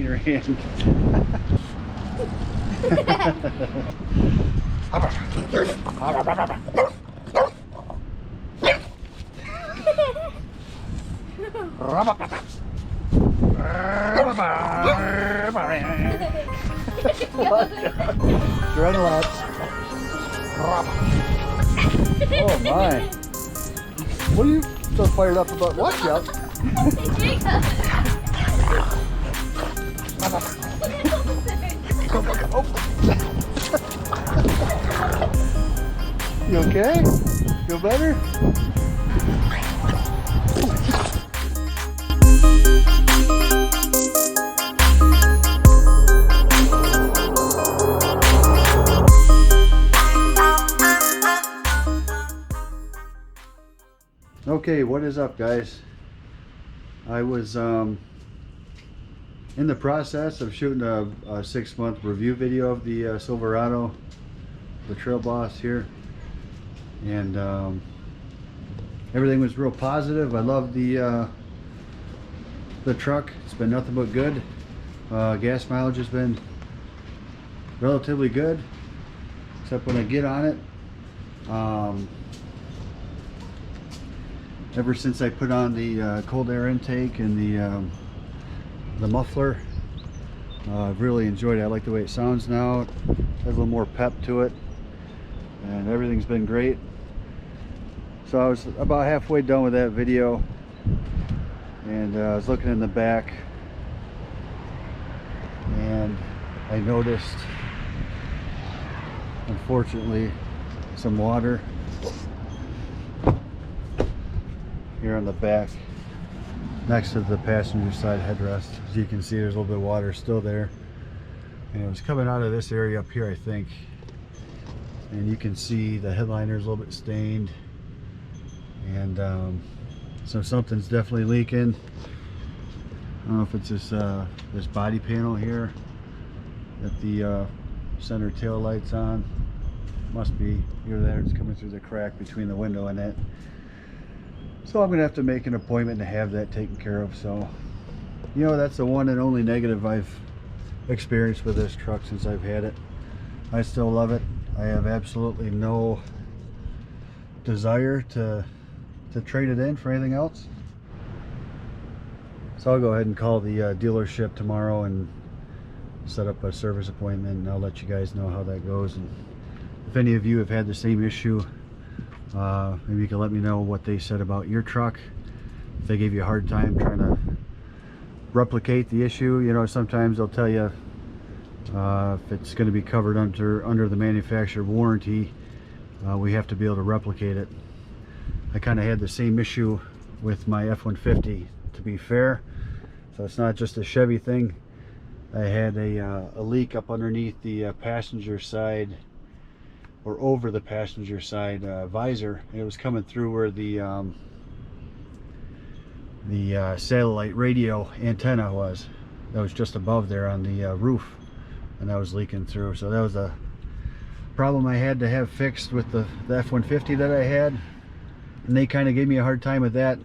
in your hand. Adrenalates. Oh my. What are you so fired up about? Watch out. You okay? Feel better? Okay, what is up, guys? I was in the process of shooting a 6-month review video of the Silverado, the Trail Boss here, and everything was real positive. I love the truck. It's been nothing but good. Gas mileage has been relatively good, except when I get on it. Ever since I put on the cold air intake and the muffler, I've really enjoyed it. I like the way it sounds now. It has a little more pep to it, and everything's been great. So I was about halfway done with that video, and I was looking in the back, and I noticed, unfortunately, some water here on the back next to the passenger side headrest. As you can see, there's a little bit of water still there, and it was coming out of this area up here, I think, and you can see the headliner is a little bit stained, and so something's definitely leaking. I don't know if it's this body panel here that the center tail light's on. Must be here. There, it's coming through the crack between the window and it. So I'm gonna have to make an appointment to have that taken care of. So, you know, that's the one and only negative I've experienced with this truck since I've had it. I still love it. I have absolutely no desire to trade it in for anything else. So I'll go ahead and call the dealership tomorrow and set up a service appointment, and I'll let you guys know how that goes. And if any of you have had the same issue, maybe you can let me know what they said about your truck. If they gave you a hard time trying to replicate the issue, you know, sometimes they'll tell you if it's going to be covered under the manufacturer warranty, we have to be able to replicate it. I kind of had the same issue with my F-150, to be fair, so it's not just a Chevy thing. I had a leak up underneath the passenger side, or over the passenger side visor, and it was coming through where the satellite radio antenna was. That was just above there on the roof, and that was leaking through. So that was a problem I had to have fixed with the F-150 that I had, and they kind of gave me a hard time with that.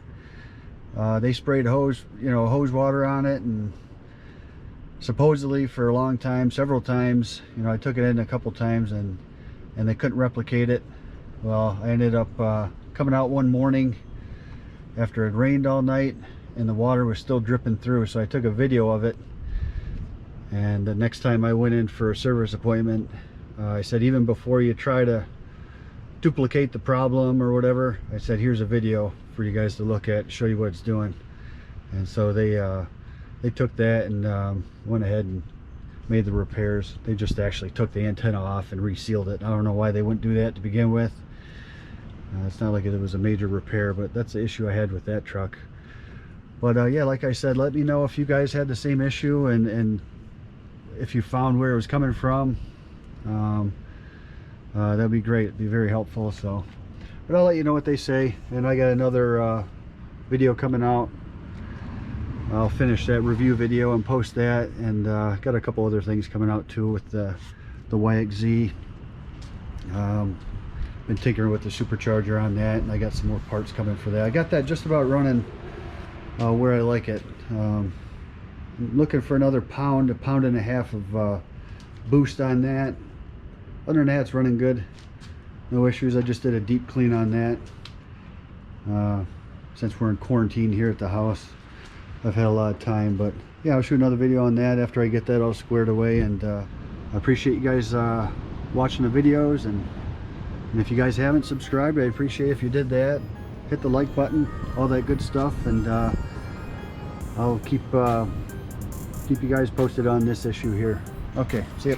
They sprayed hose water on it, and supposedly for a long time, several times, you know, I took it in a couple times, and they couldn't replicate it. Well, I ended up coming out one morning after it rained all night, and the water was still dripping through, so I took a video of it. And the next time I went in for a service appointment, I said, even before you try to duplicate the problem or whatever, I said, here's a video for you guys to look at, show you what it's doing. And so they took that and went ahead and made the repairs. They just actually took the antenna off and resealed it. I don't know why they wouldn't do that to begin with. It's not like it was a major repair, but that's the issue I had with that truck. But yeah, like I said, let me know if you guys had the same issue, and if you found where it was coming from. That'd be great. It'd be very helpful. So, but I'll let you know what they say. And I got another video coming out. I'll finish that review video and post that, and got a couple other things coming out too with the YXZ. Been tinkering with the supercharger on that, and I got some more parts coming for that. I got that just about running where I like it. I'm looking for another pound, a pound and a half of boost on that. Other than that, it's running good. No issues. I just did a deep clean on that. Since we're in quarantine here at the house, I've had a lot of time. But yeah, I'll shoot another video on that after I get that all squared away. And I appreciate you guys watching the videos. And if you guys haven't subscribed, I'd appreciate if you did that. Hit the like button, all that good stuff. And I'll keep you guys posted on this issue here. Okay, see ya.